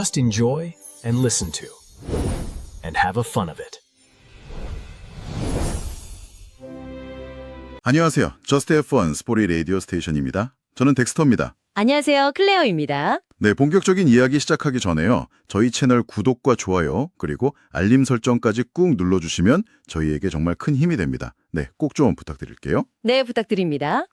Just enjoy and listen to and have a fun of it. 안녕하세요. 저스트 F1 스포리 라디오 스테이션입니다. 저는 덱스터입니다. 안녕하세요. 클레어입니다. 네, 본격적인 이야기 시작하기 전에요. 저희 채널 구독과 좋아요, 그리고 알림 설정까지 꾹 눌러주시면 저희에게 정말 큰 힘이 됩니다. 네, 꼭 좀 부탁드릴게요. 네, 부탁드립니다.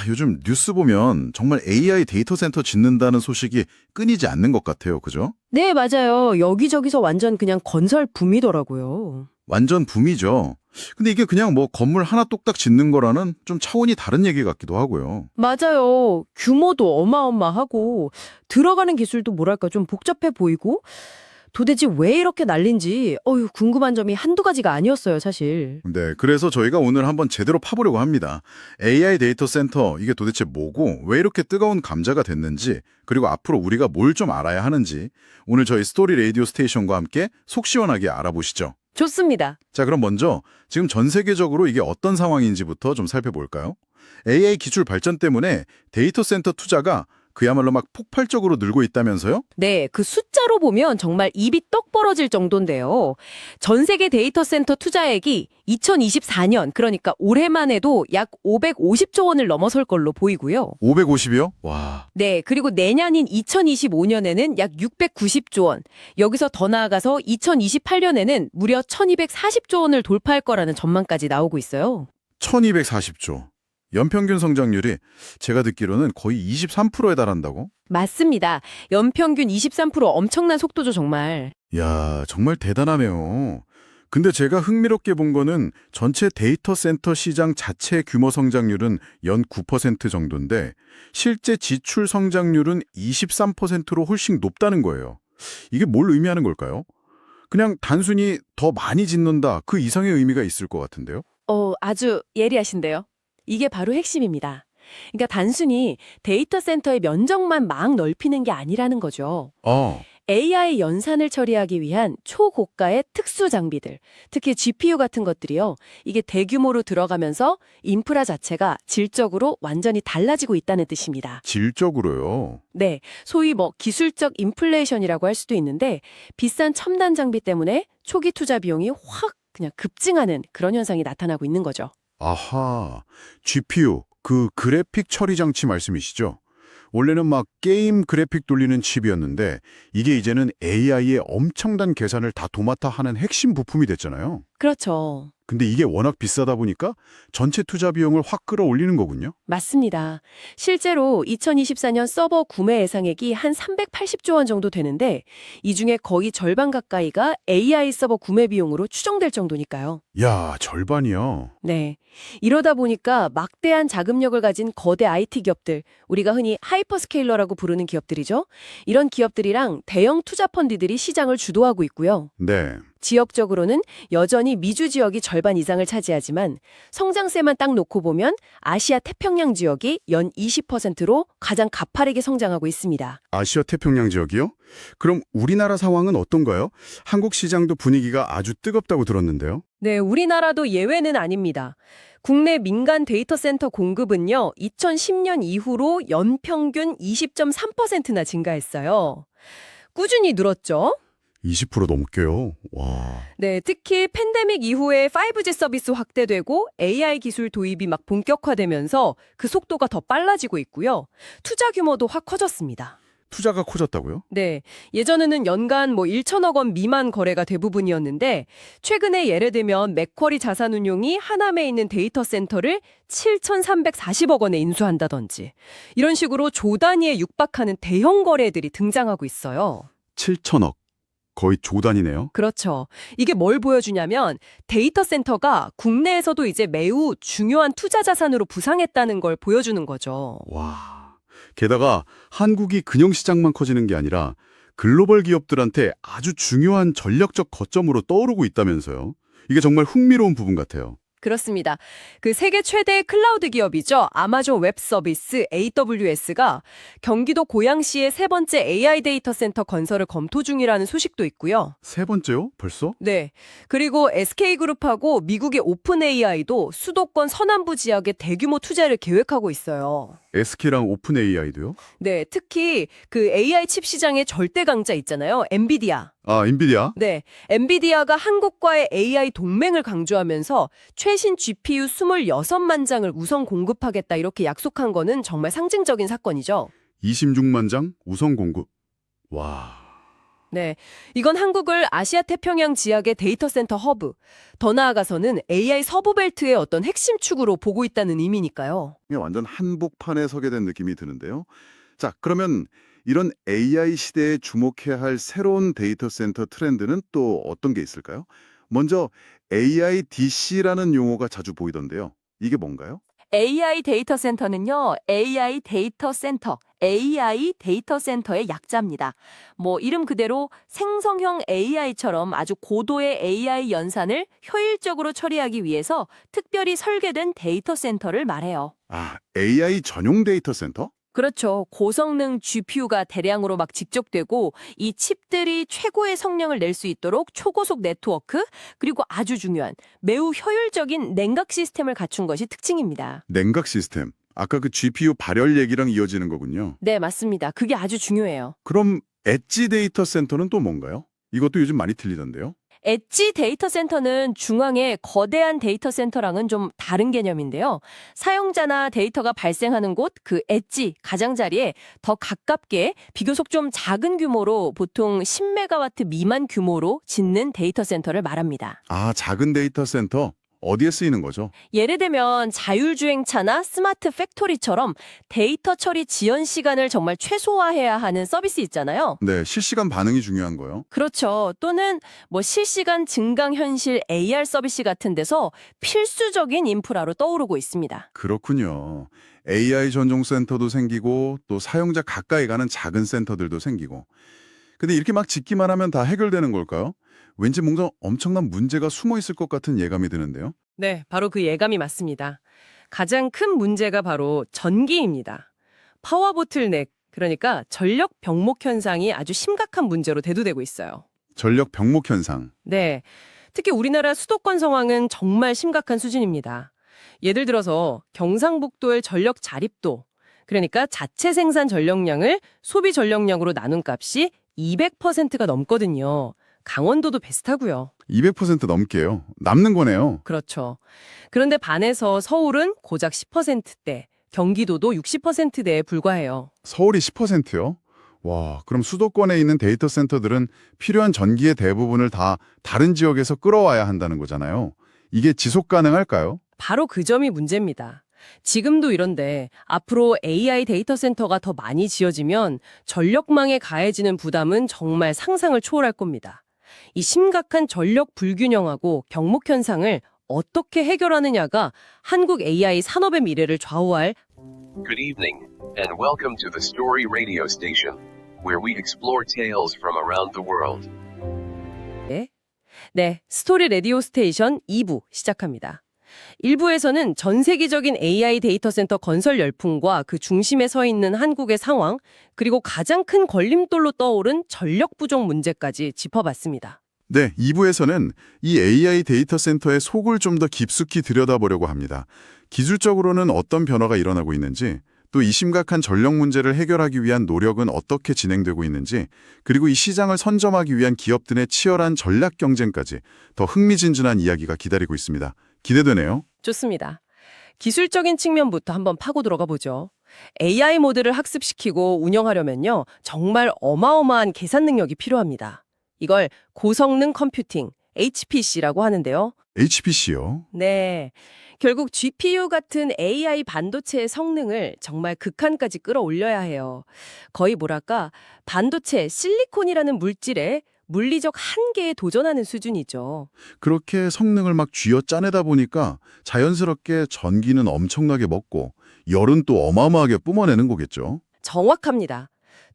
요즘 뉴스 보면 정말 AI 데이터 센터 짓는다는 소식이 끊이지 않는 것 같아요. 그죠? 네, 맞아요. 여기저기서 완전 그냥 건설 붐이더라고요. 완전 붐이죠. 근데 이게 그냥 뭐 건물 하나 뚝딱 짓는 거라는 좀 차원이 다른 얘기 같기도 하고요. 맞아요. 규모도 어마어마하고 들어가는 기술도 뭐랄까 좀 복잡해 보이고 도대체 왜 이렇게 난린지 궁금한 점이 한두 가지가 아니었어요, 사실. 네, 그래서 저희가 오늘 한번 제대로 파보려고 합니다. AI 데이터 센터, 이게 도대체 뭐고 왜 이렇게 뜨거운 감자가 됐는지, 그리고 앞으로 우리가 뭘 좀 알아야 하는지 오늘 저희 스토리 라디오 스테이션과 함께 속 시원하게 알아보시죠. 좋습니다. 자, 그럼 먼저 지금 전 세계적으로 이게 어떤 상황인지부터 좀 살펴볼까요? AI 기술 발전 때문에 데이터 센터 투자가 그야말로 막 폭발적으로 늘고 있다면서요? 네, 그 숫자로 보면 정말 입이 떡 벌어질 정도인데요. 전 세계 데이터 센터 투자액이 2024년, 그러니까 올해만 해도 약 550조 원을 넘어설 걸로 보이고요. 550이요? 와. 네, 그리고 내년인 2025년에는 약 690조 원. 여기서 더 나아가서 2028년에는 무려 1240조 원을 돌파할 거라는 전망까지 나오고 있어요. 1240조. 연평균 성장률이 제가 듣기로는 거의 23%에 달한다고? 맞습니다. 연평균 23% 엄청난 속도죠, 정말. 야, 정말 대단하네요. 근데 제가 흥미롭게 본 거는 전체 데이터 센터 시장 자체 규모 성장률은 연 9% 정도인데 실제 지출 성장률은 23%로 훨씬 높다는 거예요. 이게 뭘 의미하는 걸까요? 그냥 단순히 더 많이 짓는다, 그 이상의 의미가 있을 것 같은데요? 아주 예리하신데요. 이게 바로 핵심입니다. 그러니까 단순히 데이터 센터의 면적만 막 넓히는 게 아니라는 거죠. AI 연산을 처리하기 위한 초고가의 특수 장비들, 특히 GPU 같은 것들이요. 이게 대규모로 들어가면서 인프라 자체가 질적으로 완전히 달라지고 있다는 뜻입니다. 질적으로요? 네, 소위 기술적 인플레이션이라고 할 수도 있는데 비싼 첨단 장비 때문에 초기 투자 비용이 확 그냥 급증하는 그런 현상이 나타나고 있는 거죠. 아하, GPU, 그 그래픽 처리 장치 말씀이시죠? 원래는 막 게임 그래픽 돌리는 칩이었는데 이게 이제는 AI의 엄청난 계산을 다 도맡아 하는 핵심 부품이 됐잖아요. 그렇죠. 근데 이게 워낙 비싸다 보니까 전체 투자 비용을 확 끌어올리는 거군요. 맞습니다. 실제로 2024년 서버 구매 예상액이 한 380조 원 정도 되는데 이 중에 거의 절반 가까이가 AI 서버 구매 비용으로 추정될 정도니까요. 야, 절반이요. 네. 이러다 보니까 막대한 자금력을 가진 거대 IT 기업들, 우리가 흔히 하이퍼스케일러라고 부르는 기업들이죠. 이런 기업들이랑 대형 투자 펀드들이 시장을 주도하고 있고요. 네. 지역적으로는 여전히 미주 지역이 절반 이상을 차지하지만 성장세만 딱 놓고 보면 아시아 태평양 지역이 연 20%로 가장 가파르게 성장하고 있습니다. 아시아 태평양 지역이요? 그럼 우리나라 상황은 어떤가요? 한국 시장도 분위기가 아주 뜨겁다고 들었는데요. 네, 우리나라도 예외는 아닙니다. 국내 민간 데이터 센터 공급은요, 2010년 이후로 연평균 20.3%나 증가했어요. 꾸준히 늘었죠? 20% 넘게요. 와. 네, 특히 팬데믹 이후에 5G 서비스 확대되고 AI 기술 도입이 막 본격화되면서 그 속도가 더 빨라지고 있고요. 투자 규모도 확 커졌습니다. 투자가 커졌다고요? 네, 예전에는 연간 1천억 원 미만 거래가 대부분이었는데 최근에 예를 들면 맥쿼리 자산운용이 하남에 있는 데이터 센터를 7,340억 원에 인수한다든지 이런 식으로 조 단위에 육박하는 대형 거래들이 등장하고 있어요. 7천억. 거의 조단이네요. 그렇죠. 이게 뭘 보여주냐면 데이터 센터가 국내에서도 이제 매우 중요한 투자 자산으로 부상했다는 걸 보여주는 거죠. 와. 게다가 한국이 금융시장만 커지는 게 아니라 글로벌 기업들한테 아주 중요한 전략적 거점으로 떠오르고 있다면서요. 이게 정말 흥미로운 부분 같아요. 그렇습니다. 그 세계 최대 클라우드 기업이죠. 아마존 웹 서비스 AWS가 경기도 고양시의 세 번째 AI 데이터 센터 건설을 검토 중이라는 소식도 있고요. 세 번째요? 벌써? 네. 그리고 SK그룹하고 미국의 오픈 AI도 수도권 서남부 지역에 대규모 투자를 계획하고 있어요. SK랑 오픈 AI도요? 네, 특히 그 AI 칩 시장의 절대 강자 있잖아요. 엔비디아. 아, 엔비디아? 네, 엔비디아가 한국과의 AI 동맹을 강조하면서 최신 GPU 26만 장을 우선 공급하겠다 이렇게 약속한 거는 정말 상징적인 사건이죠. 26만 장 우선 공급. 와. 네, 이건 한국을 아시아 태평양 지역의 데이터 센터 허브, 더 나아가서는 AI 서부벨트의 어떤 핵심 축으로 보고 있다는 의미니까요. 이게 완전 한복판에 서게 된 느낌이 드는데요. 자, 그러면 이런 AI 시대에 주목해야 할 새로운 데이터 센터 트렌드는 또 어떤 게 있을까요? 먼저 AIDC라는 용어가 자주 보이던데요. 이게 뭔가요? AI 데이터 센터는요, AI 데이터 센터, AI 데이터 센터의 약자입니다. 뭐 이름 그대로 생성형 AI처럼 아주 고도의 AI 연산을 효율적으로 처리하기 위해서 특별히 설계된 데이터 센터를 말해요. 아, AI 전용 데이터 센터? 그렇죠. 고성능 GPU가 대량으로 막 직접되고 이 칩들이 최고의 성능을 낼 수 있도록 초고속 네트워크, 그리고 아주 중요한 매우 효율적인 냉각 시스템을 갖춘 것이 특징입니다. 냉각 시스템. 아까 그 GPU 발열 얘기랑 이어지는 거군요. 네, 맞습니다. 그게 아주 중요해요. 그럼 엣지 데이터 센터는 또 뭔가요? 이것도 요즘 많이 들리던데요. 엣지 데이터 센터는 중앙의 거대한 데이터 센터랑은 좀 다른 개념인데요. 사용자나 데이터가 발생하는 곳, 그 엣지, 가장자리에 더 가깝게 비교적 좀 작은 규모로 보통 10메가와트 미만 규모로 짓는 데이터 센터를 말합니다. 아, 작은 데이터 센터. 어디에 쓰이는 거죠? 예를 들면 자율주행차나 스마트 팩토리처럼 데이터 처리 지연 시간을 정말 최소화해야 하는 서비스 있잖아요. 네, 실시간 반응이 중요한 거요. 그렇죠. 또는 뭐 실시간 증강현실 AR 서비스 같은 데서 필수적인 인프라로 떠오르고 있습니다. 그렇군요. AI 전용 센터도 생기고 또 사용자 가까이 가는 작은 센터들도 생기고. 근데 이렇게 막 짓기만 하면 다 해결되는 걸까요? 왠지 뭔가 엄청난 문제가 숨어 있을 것 같은 예감이 드는데요. 네, 바로 그 예감이 맞습니다. 가장 큰 문제가 바로 전기입니다. 파워 보틀넥, 그러니까 전력 병목 현상이 아주 심각한 문제로 대두되고 있어요. 전력 병목 현상. 네, 특히 우리나라 수도권 상황은 정말 심각한 수준입니다. 예를 들어서 경상북도의 전력 자립도, 그러니까 자체 생산 전력량을 소비 전력량으로 나눈 값이 200%가 넘거든요. 강원도도 비슷하고요. 200% 넘게요. 남는 거네요. 그렇죠. 그런데 반해서 서울은 고작 10%대, 경기도도 60%대에 불과해요. 서울이 10%요? 와, 그럼 수도권에 있는 데이터 센터들은 필요한 전기의 대부분을 다 다른 지역에서 끌어와야 한다는 거잖아요. 이게 지속 가능할까요? 바로 그 점이 문제입니다. 지금도 이런데 앞으로 AI 데이터 센터가 더 많이 지어지면 전력망에 가해지는 부담은 정말 상상을 초월할 겁니다. 이 심각한 전력 불균형하고 병목 현상을 어떻게 해결하느냐가 한국 AI 산업의 미래를 좌우할 Good evening, and welcome to the Story Radio Station, where we explore tales from around the world. 네, 스토리 라디오 스테이션 2부 시작합니다. 1부에서는 전 세계적인 AI 데이터 센터 건설 열풍과 그 중심에 서 있는 한국의 상황, 그리고 가장 큰 걸림돌로 떠오른 전력 부족 문제까지 짚어봤습니다. 네, 2부에서는 이 AI 데이터 센터의 속을 좀 더 깊숙이 들여다보려고 합니다. 기술적으로는 어떤 변화가 일어나고 있는지, 또 이 심각한 전력 문제를 해결하기 위한 노력은 어떻게 진행되고 있는지, 그리고 이 시장을 선점하기 위한 기업들의 치열한 전략 경쟁까지 더 흥미진진한 이야기가 기다리고 있습니다. 기대되네요. 좋습니다. 기술적인 측면부터 한번 파고 들어가 보죠. AI 모델을 학습시키고 운영하려면요, 정말 어마어마한 계산 능력이 필요합니다. 이걸 고성능 컴퓨팅, HPC라고 하는데요. HPC요? 네. 결국 GPU 같은 AI 반도체의 성능을 정말 극한까지 끌어올려야 해요. 거의 뭐랄까, 반도체 실리콘이라는 물질에 물리적 한계에 도전하는 수준이죠. 그렇게 성능을 막 쥐어짜내다 보니까 자연스럽게 전기는 엄청나게 먹고 열은 또 어마어마하게 뿜어내는 거겠죠. 정확합니다.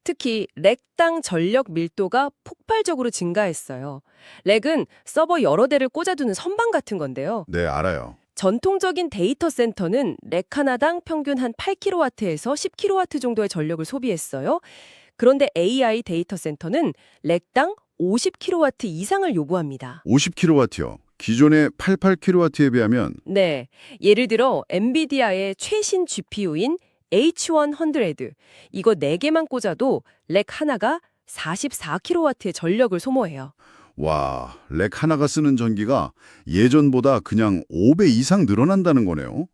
특히 렉당 전력 밀도가 폭발적으로 증가했어요. 렉은 서버 여러 대를 꽂아두는 선반 같은 건데요. 네, 알아요. 전통적인 데이터 센터는 렉 하나당 평균 한 8kW에서 10kW 정도의 전력을 소비했어요. 그런데 AI 데이터 센터는 렉당 50kW 이상을 요구합니다. 50kW요. 기존의 88kW에 비하면 네, 예를 들어 엔비디아의 최신 GPU인 H100 이거 4개만 꽂아도 렉 하나가 44kW의 전력을 소모해요. 와, 렉 하나가 쓰는 전기가 예전보다 그냥 5배 이상 늘어난다는 거네요.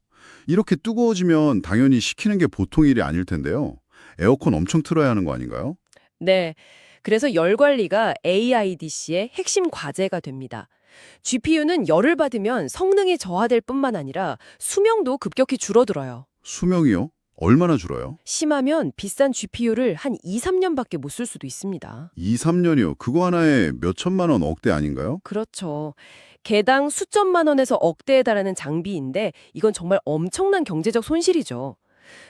이렇게 뜨거워지면 당연히 식히는 게 보통 일이 아닐 텐데요. 에어컨 엄청 틀어야 하는 거 아닌가요? 네, 그래서 열 관리가 AIDC의 핵심 과제가 됩니다. GPU는 열을 받으면 성능이 저하될 뿐만 아니라 수명도 급격히 줄어들어요. 수명이요? 얼마나 줄어요? 심하면 비싼 GPU를 한 2, 3년밖에 못 쓸 수도 있습니다. 2, 3년이요? 그거 하나에 몇 천만 원 억대 아닌가요? 그렇죠. 개당 수천만 원에서 억대에 달하는 장비인데 이건 정말 엄청난 경제적 손실이죠.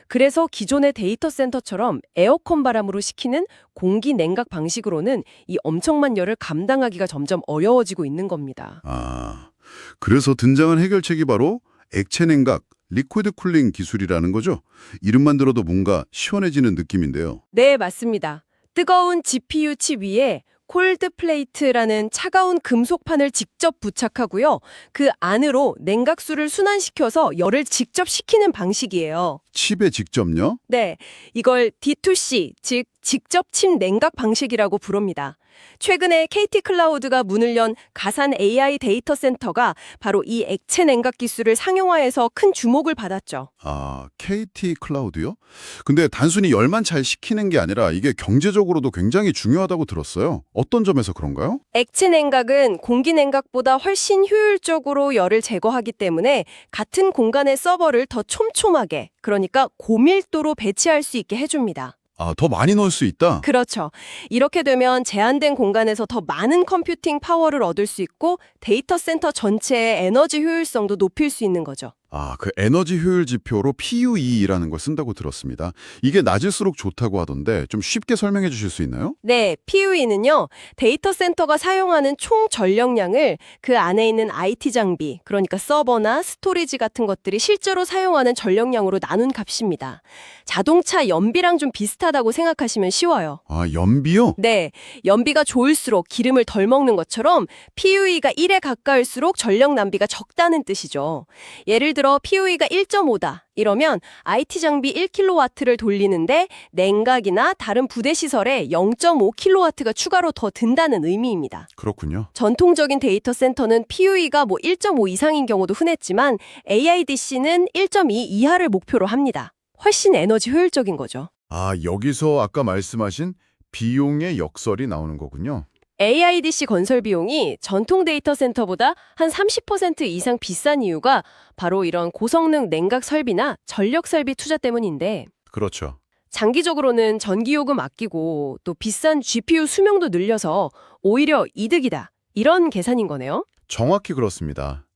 그래서 기존의 데이터 센터처럼 에어컨 바람으로 식히는 공기 냉각 방식으로는 이 엄청난 열을 감당하기가 점점 어려워지고 있는 겁니다. 아, 그래서 등장한 해결책이 바로 액체 냉각, 리퀴드 쿨링 기술이라는 거죠? 이름만 들어도 뭔가 시원해지는 느낌인데요. 네, 맞습니다. 뜨거운 GPU 칩 위에 콜드 플레이트라는 차가운 금속판을 직접 부착하고요. 그 안으로 냉각수를 순환시켜서 열을 직접 식히는 방식이에요. 칩에 직접요? 네, 이걸 D2C, 즉 직접 칩 냉각 방식이라고 부릅니다. 최근에 KT 클라우드가 문을 연 가산 AI 데이터 센터가 바로 이 액체 냉각 기술을 상용화해서 큰 주목을 받았죠. 아, KT 클라우드요? 근데 단순히 열만 잘 식히는 게 아니라 이게 경제적으로도 굉장히 중요하다고 들었어요. 어떤 점에서 그런가요? 액체 냉각은 공기 냉각보다 훨씬 효율적으로 열을 제거하기 때문에 같은 공간의 서버를 더 촘촘하게, 그러니까 고밀도로 배치할 수 있게 해줍니다. 아, 더 많이 넣을 수 있다? 그렇죠. 이렇게 되면 제한된 공간에서 더 많은 컴퓨팅 파워를 얻을 수 있고 데이터 센터 전체의 에너지 효율성도 높일 수 있는 거죠. 아, 그 에너지 효율 지표로 PUE라는 걸 쓴다고 들었습니다. 이게 낮을수록 좋다고 하던데 좀 쉽게 설명해 주실 수 있나요? 네, PUE는요. 데이터 센터가 사용하는 총 전력량을 그 안에 있는 IT 장비, 그러니까 서버나 스토리지 같은 것들이 실제로 사용하는 전력량으로 나눈 값입니다. 자동차 연비랑 좀 비슷하다고 생각하시면 쉬워요. 아, 연비요? 네, 연비가 좋을수록 기름을 덜 먹는 것처럼 PUE가 1에 가까울수록 전력 낭비가 적다는 뜻이죠. 예를 들어 PUE가 1.5다. 이러면 IT 장비 1kW를 돌리는데 냉각이나 다른 부대 시설에 0.5kW가 추가로 더 든다는 의미입니다. 그렇군요. 전통적인 데이터 센터는 PUE가 1.5 이상인 경우도 흔했지만 AIDC는 1.2 이하를 목표로 합니다. 훨씬 에너지 효율적인 거죠. 아, 여기서 아까 말씀하신 비용의 역설이 나오는 거군요. AIDC 건설 비용이 전통 데이터 센터보다 한 30% 이상 비싼 이유가 바로 이런 고성능 냉각 설비나 전력 설비 투자 때문인데 그렇죠. 장기적으로는 전기요금 아끼고 또 비싼 GPU 수명도 늘려서 오히려 이득이다. 이런 계산인 거네요. 정확히 그렇습니다.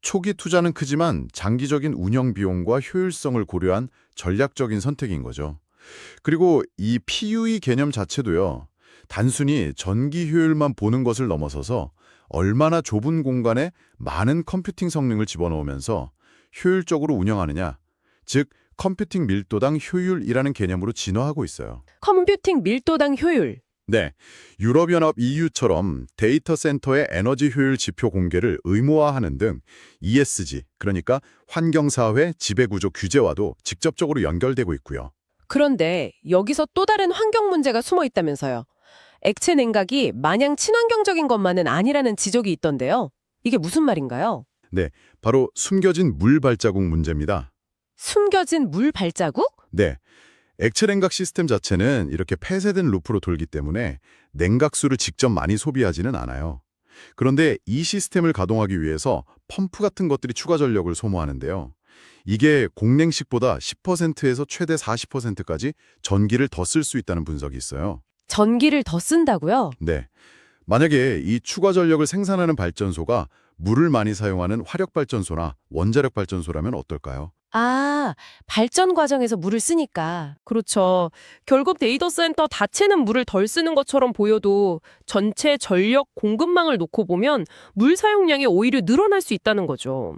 초기 투자는 크지만 장기적인 운영 비용과 효율성을 고려한 전략적인 선택인 거죠. 그리고 이 PUE 개념 자체도요. 단순히 전기 효율만 보는 것을 넘어서서 얼마나 좁은 공간에 많은 컴퓨팅 성능을 집어넣으면서 효율적으로 운영하느냐, 즉 컴퓨팅 밀도당 효율이라는 개념으로 진화하고 있어요. 컴퓨팅 밀도당 효율. 네, 유럽연합 EU처럼 데이터 센터의 에너지 효율 지표 공개를 의무화하는 등 ESG, 그러니까 환경사회 지배구조 규제와도 직접적으로 연결되고 있고요. 그런데 여기서 또 다른 환경 문제가 숨어 있다면서요. 액체 냉각이 마냥 친환경적인 것만은 아니라는 지적이 있던데요. 이게 무슨 말인가요? 네, 바로 숨겨진 물 발자국 문제입니다. 숨겨진 물 발자국? 네, 액체 냉각 시스템 자체는 이렇게 폐쇄된 루프로 돌기 때문에 냉각수를 직접 많이 소비하지는 않아요. 그런데 이 시스템을 가동하기 위해서 펌프 같은 것들이 추가 전력을 소모하는데요. 이게 공냉식보다 10%에서 최대 40%까지 전기를 더 쓸 수 있다는 분석이 있어요. 전기를 더 쓴다고요? 네, 만약에 이 추가 전력을 생산하는 발전소가 물을 많이 사용하는 화력발전소나 원자력 발전소라면 어떨까요? 아, 발전 과정에서 물을 쓰니까. 그렇죠. 결국 데이터 센터 자체는 물을 덜 쓰는 것처럼 보여도 전체 전력 공급망을 놓고 보면 물 사용량이 오히려 늘어날 수 있다는 거죠.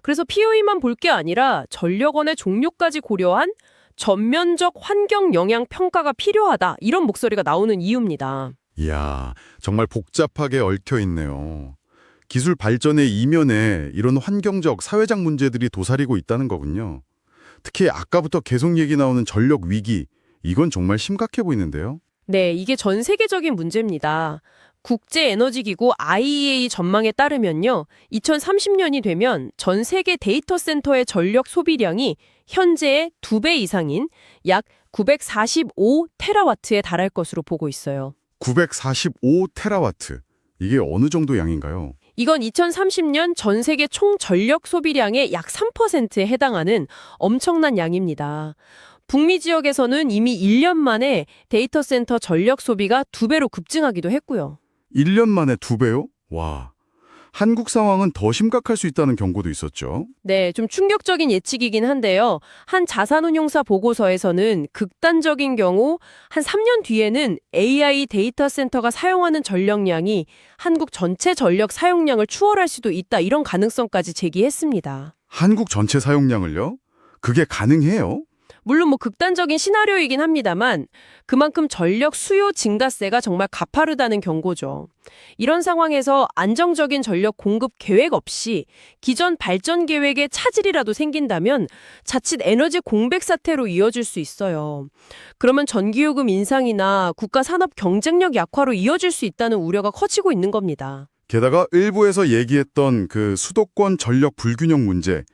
그래서 PUE만 볼 게 아니라 전력원의 종류까지 고려한 전면적 환경 영향 평가가 필요하다. 이런 목소리가 나오는 이유입니다. 이야, 정말 복잡하게 얽혀 있네요. 기술 발전의 이면에 이런 환경적, 사회적 문제들이 도사리고 있다는 거군요. 특히 아까부터 계속 얘기 나오는 전력 위기, 이건 정말 심각해 보이는데요. 네, 이게 전 세계적인 문제입니다. 국제에너지기구 IEA 전망에 따르면요. 2030년이 되면 전 세계 데이터 센터의 전력 소비량이 현재의 2배 이상인 약 945테라와트에 달할 것으로 보고 있어요. 945테라와트. 이게 어느 정도 양인가요? 이건 2030년 전 세계 총 전력 소비량의 약 3%에 해당하는 엄청난 양입니다. 북미 지역에서는 이미 1년 만에 데이터 센터 전력 소비가 2배로 급증하기도 했고요. 1년 만에 2배요? 와. 한국 상황은 더 심각할 수 있다는 경고도 있었죠. 네, 좀 충격적인 예측이긴 한데요. 한 자산운용사 보고서에서는 극단적인 경우 한 3년 뒤에는 AI 데이터 센터가 사용하는 전력량이 한국 전체 전력 사용량을 추월할 수도 있다, 이런 가능성까지 제기했습니다. 한국 전체 사용량을요? 그게 가능해요? 물론 극단적인 시나리오이긴 합니다만 그만큼 전력 수요 증가세가 정말 가파르다는 경고죠. 이런 상황에서 안정적인 전력 공급 계획 없이 기존 발전 계획에 차질이라도 생긴다면 자칫 에너지 공백 사태로 이어질 수 있어요. 그러면 전기요금 인상이나 국가 산업 경쟁력 약화로 이어질 수 있다는 우려가 커지고 있는 겁니다. 게다가 일부에서 얘기했던 그 수도권 전력 불균형 문제,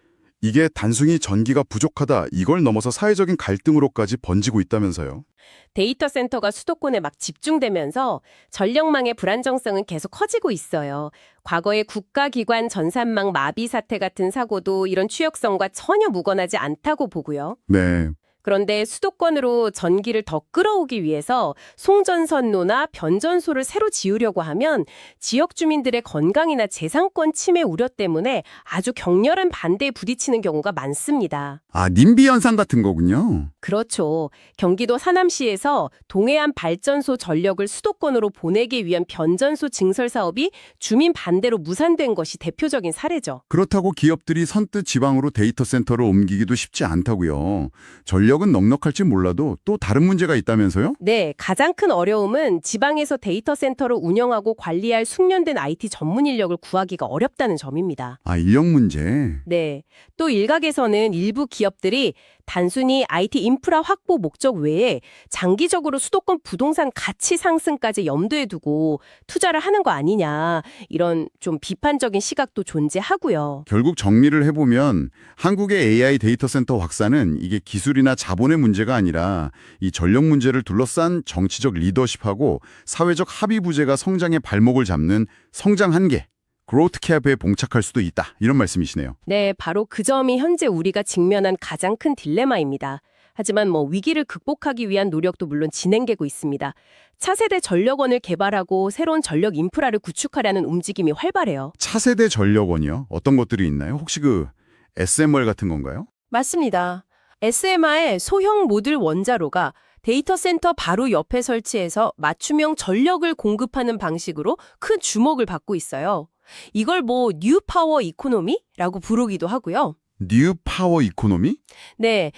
이게 단순히 전기가 부족하다, 이걸 넘어서 사회적인 갈등으로까지 번지고 있다면서요. 데이터 센터가 수도권에 막 집중되면서 전력망의 불안정성은 계속 커지고 있어요. 과거의 국가기관 전산망 마비 사태 같은 사고도 이런 취약성과 전혀 무관하지 않다고 보고요. 네. 그런데 수도권으로 전기를 더 끌어오기 위해서 송전선로나 변전소를 새로 지으려고 하면 지역 주민들의 건강이나 재산권 침해 우려 때문에 아주 격렬한 반대에 부딪히는 경우가 많습니다. 아, 님비 현상 같은 거군요. 그렇죠. 경기도 사남시에서 동해안 발전소 전력을 수도권으로 보내기 위한 변전소 증설 사업이 주민 반대로 무산된 것이 대표적인 사례죠. 그렇다고 기업들이 선뜻 지방으로 데이터 센터를 옮기기도 쉽지 않다고요. 전력은 넉넉할지 몰라도 또 다른 문제가 있다면서요? 네, 가장 큰 어려움은 지방에서 데이터 센터를 운영하고 관리할 숙련된 IT 전문 인력을 구하기가 어렵다는 점입니다. 아, 인력 문제. 네, 또 일각에서는 일부 기업들이 단순히 IT 인프라 확보 목적 외에 장기적으로 수도권 부동산 가치 상승까지 염두에 두고 투자를 하는 거 아니냐, 이런 좀 비판적인 시각도 존재하고요. 결국 정리를 해보면 한국의 AI 데이터 센터 확산은 이게 기술이나 자본의 문제가 아니라 이 전력 문제를 둘러싼 정치적 리더십하고 사회적 합의 부재가 성장의 발목을 잡는 성장 한계, 그로우트 캡에 봉착할 수도 있다, 이런 말씀이시네요. 네, 바로 그 점이 현재 우리가 직면한 가장 큰 딜레마입니다. 하지만 위기를 극복하기 위한 노력도 물론 진행되고 있습니다. 차세대 전력원을 개발하고 새로운 전력 인프라를 구축하려는 움직임이 활발해요. 차세대 전력원이요? 어떤 것들이 있나요? 혹시 그 SMR 같은 건가요? 맞습니다. SMR의 소형 모듈 원자로가 데이터 센터 바로 옆에 설치해서 맞춤형 전력을 공급하는 방식으로 큰 주목을 받고 있어요. 이걸 뉴 파워 이코노미라고 부르기도 하고요. 뉴 파워 이코노미? 네.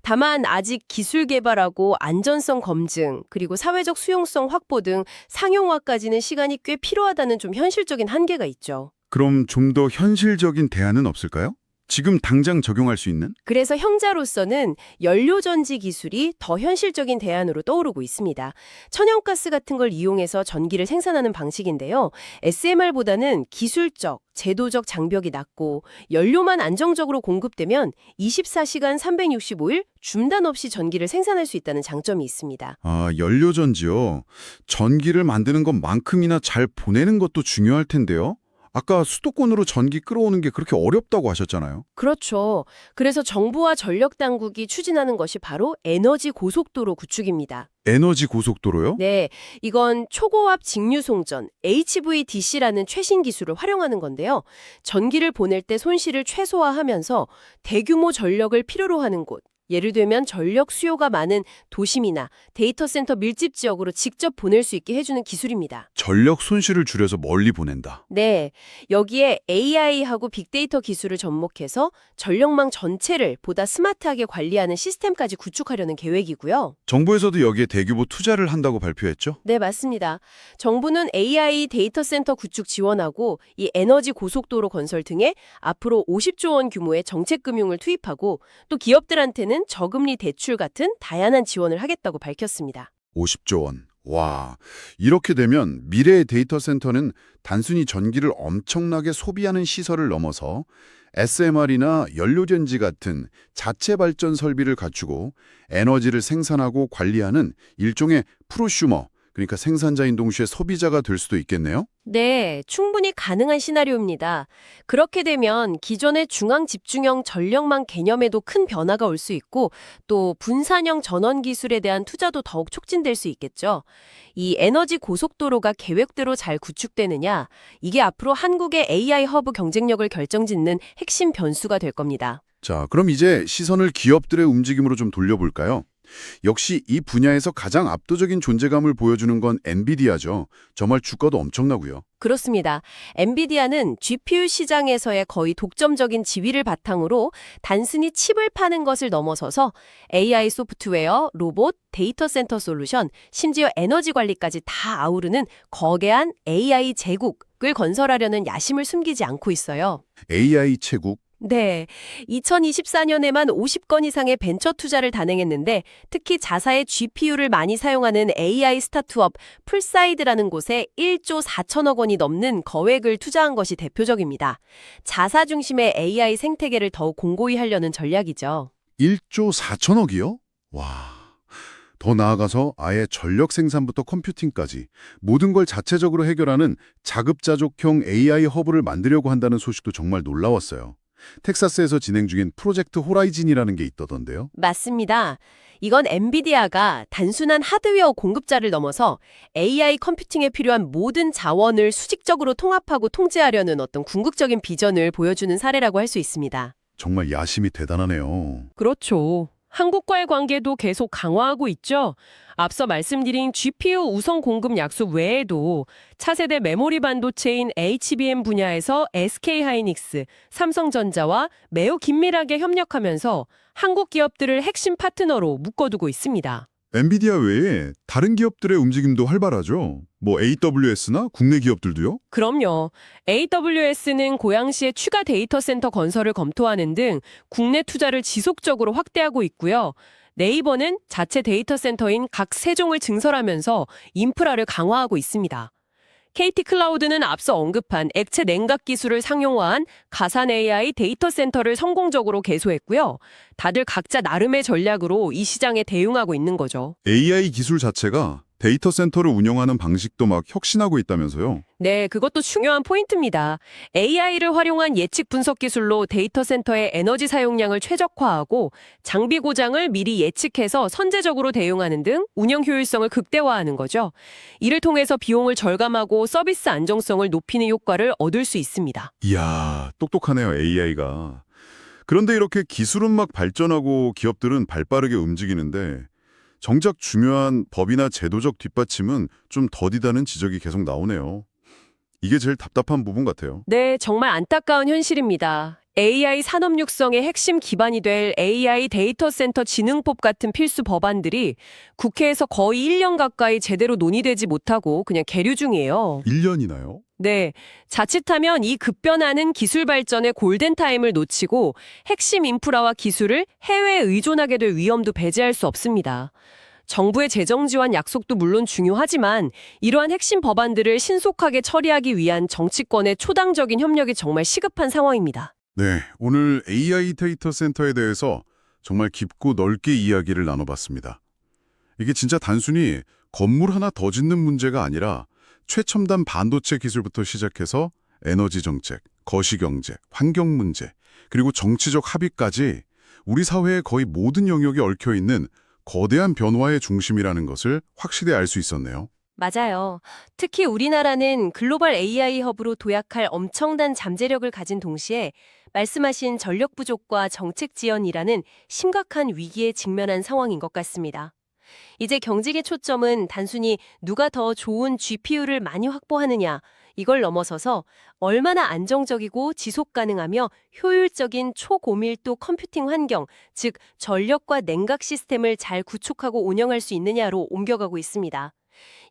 다만 아직 기술 개발하고 안전성 검증, 그리고 사회적 수용성 확보 등 상용화까지는 시간이 꽤 필요하다는 좀 현실적인 한계가 있죠. 그럼 좀 더 현실적인 대안은 없을까요? 지금 당장 적용할 수 있는? 그래서 형자로서는 연료전지 기술이 더 현실적인 대안으로 떠오르고 있습니다. 천연가스 같은 걸 이용해서 전기를 생산하는 방식인데요. SMR보다는 기술적, 제도적 장벽이 낮고 연료만 안정적으로 공급되면 24시간 365일 중단 없이 전기를 생산할 수 있다는 장점이 있습니다. 아, 연료전지요. 전기를 만드는 것만큼이나 잘 보내는 것도 중요할 텐데요. 아까 수도권으로 전기 끌어오는 게 그렇게 어렵다고 하셨잖아요. 그렇죠. 그래서 정부와 전력당국이 추진하는 것이 바로 에너지 고속도로 구축입니다. 에너지 고속도로요? 네, 이건 초고압 직류송전, HVDC라는 최신 기술을 활용하는 건데요. 전기를 보낼 때 손실을 최소화하면서 대규모 전력을 필요로 하는 곳, 예를 들면 전력 수요가 많은 도심이나 데이터 센터 밀집 지역으로 직접 보낼 수 있게 해주는 기술입니다. 전력 손실을 줄여서 멀리 보낸다. 네, 여기에 AI하고 빅데이터 기술을 접목해서 전력망 전체를 보다 스마트하게 관리하는 시스템까지 구축하려는 계획이고요. 정부에서도 여기에 대규모 투자를 한다고 발표했죠? 네, 맞습니다. 정부는 AI 데이터 센터 구축 지원하고 이 에너지 고속도로 건설 등에 앞으로 50조 원 규모의 정책 금융을 투입하고 또 기업들한테는 저금리 대출 같은 다양한 지원을 하겠다고 밝혔습니다. 50조 원. 와, 이렇게 되면 미래의 데이터 센터는 단순히 전기를 엄청나게 소비하는 시설을 넘어서 SMR이나 연료전지 같은 자체 발전 설비를 갖추고 에너지를 생산하고 관리하는 일종의 프로슈머, 그러니까 생산자인 동시에 소비자가 될 수도 있겠네요? 네, 충분히 가능한 시나리오입니다. 그렇게 되면 기존의 중앙 집중형 전력망 개념에도 큰 변화가 올 수 있고 또 분산형 전원 기술에 대한 투자도 더욱 촉진될 수 있겠죠. 이 에너지 고속도로가 계획대로 잘 구축되느냐, 이게 앞으로 한국의 AI 허브 경쟁력을 결정짓는 핵심 변수가 될 겁니다. 자, 그럼 이제 시선을 기업들의 움직임으로 좀 돌려볼까요? 역시 이 분야에서 가장 압도적인 존재감을 보여주는 건 엔비디아죠. 정말 주가도 엄청나고요. 그렇습니다. 엔비디아는 GPU 시장에서의 거의 독점적인 지위를 바탕으로 단순히 칩을 파는 것을 넘어서서 AI 소프트웨어, 로봇, 데이터 센터 솔루션, 심지어 에너지 관리까지 다 아우르는 거대한 AI 제국을 건설하려는 야심을 숨기지 않고 있어요. AI 채국. 네, 2024년에만 50건 이상의 벤처 투자를 단행했는데 특히 자사의 GPU를 많이 사용하는 AI 스타트업 풀사이드라는 곳에 1조 4천억 원이 넘는 거액을 투자한 것이 대표적입니다. 자사 중심의 AI 생태계를 더욱 공고히 하려는 전략이죠. 1조 4천억이요? 와. 더 나아가서 아예 전력 생산부터 컴퓨팅까지 모든 걸 자체적으로 해결하는 자급자족형 AI 허브를 만들려고 한다는 소식도 정말 놀라웠어요. 텍사스에서 진행 중인 프로젝트 호라이즌이라는 게 있더던데요. 맞습니다. 이건 엔비디아가 단순한 하드웨어 공급자를 넘어서 AI 컴퓨팅에 필요한 모든 자원을 수직적으로 통합하고 통제하려는 어떤 궁극적인 비전을 보여주는 사례라고 할 수 있습니다. 정말 야심이 대단하네요. 그렇죠. 한국과의 관계도 계속 강화하고 있죠. 앞서 말씀드린 GPU 우선 공급 약속 외에도 차세대 메모리 반도체인 HBM 분야에서 SK하이닉스, 삼성전자와 매우 긴밀하게 협력하면서 한국 기업들을 핵심 파트너로 묶어두고 있습니다. 엔비디아 외에 다른 기업들의 움직임도 활발하죠. 뭐 AWS나 국내 기업들도요? 그럼요. AWS는 고양시의 추가 데이터 센터 건설을 검토하는 등 국내 투자를 지속적으로 확대하고 있고요. 네이버는 자체 데이터 센터인 각 세종을 증설하면서 인프라를 강화하고 있습니다. KT 클라우드는 앞서 언급한 액체 냉각 기술을 상용화한 가산 AI 데이터 센터를 성공적으로 개소했고요. 다들 각자 나름의 전략으로 이 시장에 대응하고 있는 거죠. AI 기술 자체가 데이터 센터를 운영하는 방식도 막 혁신하고 있다면서요? 네, 그것도 중요한 포인트입니다. AI를 활용한 예측 분석 기술로 데이터 센터의 에너지 사용량을 최적화하고 장비 고장을 미리 예측해서 선제적으로 대응하는 등 운영 효율성을 극대화하는 거죠. 이를 통해서 비용을 절감하고 서비스 안정성을 높이는 효과를 얻을 수 있습니다. 이야, 똑똑하네요, AI가. 그런데 이렇게 기술은 막 발전하고 기업들은 발빠르게 움직이는데 정작 중요한 법이나 제도적 뒷받침은 좀 더디다는 지적이 계속 나오네요. 이게 제일 답답한 부분 같아요. 네, 정말 안타까운 현실입니다. AI 산업 육성의 핵심 기반이 될 AI 데이터 센터 진흥법 같은 필수 법안들이 국회에서 거의 1년 가까이 제대로 논의되지 못하고 그냥 계류 중이에요. 1년이나요? 네, 자칫하면 이 급변하는 기술 발전의 골든타임을 놓치고 핵심 인프라와 기술을 해외에 의존하게 될 위험도 배제할 수 없습니다. 정부의 재정 지원 약속도 물론 중요하지만 이러한 핵심 법안들을 신속하게 처리하기 위한 정치권의 초당적인 협력이 정말 시급한 상황입니다. 네, 오늘 AI 데이터 센터에 대해서 정말 깊고 넓게 이야기를 나눠봤습니다. 이게 진짜 단순히 건물 하나 더 짓는 문제가 아니라 최첨단 반도체 기술부터 시작해서 에너지 정책, 거시경제, 환경 문제, 그리고 정치적 합의까지 우리 사회의 거의 모든 영역에 얽혀있는 거대한 변화의 중심이라는 것을 확실히 알 수 있었네요. 맞아요. 특히 우리나라는 글로벌 AI 허브로 도약할 엄청난 잠재력을 가진 동시에 말씀하신 전력 부족과 정책 지연이라는 심각한 위기에 직면한 상황인 것 같습니다. 이제 경쟁의 초점은 단순히 누가 더 좋은 GPU를 많이 확보하느냐, 이걸 넘어서서 얼마나 안정적이고 지속 가능하며 효율적인 초고밀도 컴퓨팅 환경, 즉 전력과 냉각 시스템을 잘 구축하고 운영할 수 있느냐로 옮겨가고 있습니다.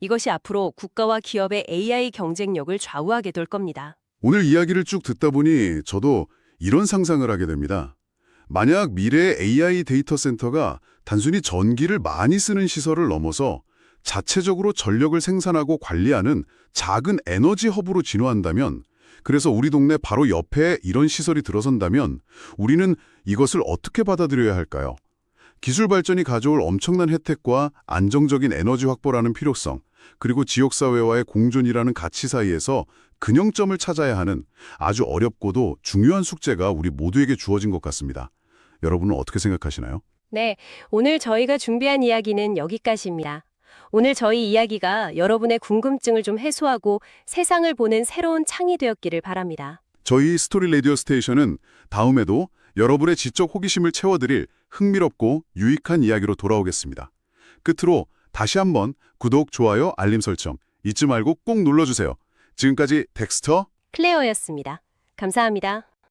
이것이 앞으로 국가와 기업의 AI 경쟁력을 좌우하게 될 겁니다. 오늘 이야기를 쭉 듣다 보니 저도 이런 상상을 하게 됩니다. 만약 미래의 AI 데이터 센터가 단순히 전기를 많이 쓰는 시설을 넘어서 자체적으로 전력을 생산하고 관리하는 작은 에너지 허브로 진화한다면, 그래서 우리 동네 바로 옆에 이런 시설이 들어선다면 우리는 이것을 어떻게 받아들여야 할까요? 기술 발전이 가져올 엄청난 혜택과 안정적인 에너지 확보라는 필요성, 그리고 지역사회와의 공존이라는 가치 사이에서 균형점을 찾아야 하는 아주 어렵고도 중요한 숙제가 우리 모두에게 주어진 것 같습니다. 여러분은 어떻게 생각하시나요? 네, 오늘 저희가 준비한 이야기는 여기까지입니다. 오늘 저희 이야기가 여러분의 궁금증을 좀 해소하고 세상을 보는 새로운 창이 되었기를 바랍니다. 저희 스토리 라디오 스테이션은 다음에도 여러분의 지적 호기심을 채워드릴 흥미롭고 유익한 이야기로 돌아오겠습니다. 끝으로 다시 한번 구독, 좋아요, 알림 설정 잊지 말고 꼭 눌러주세요. 지금까지 덱스터 클레어였습니다. 감사합니다.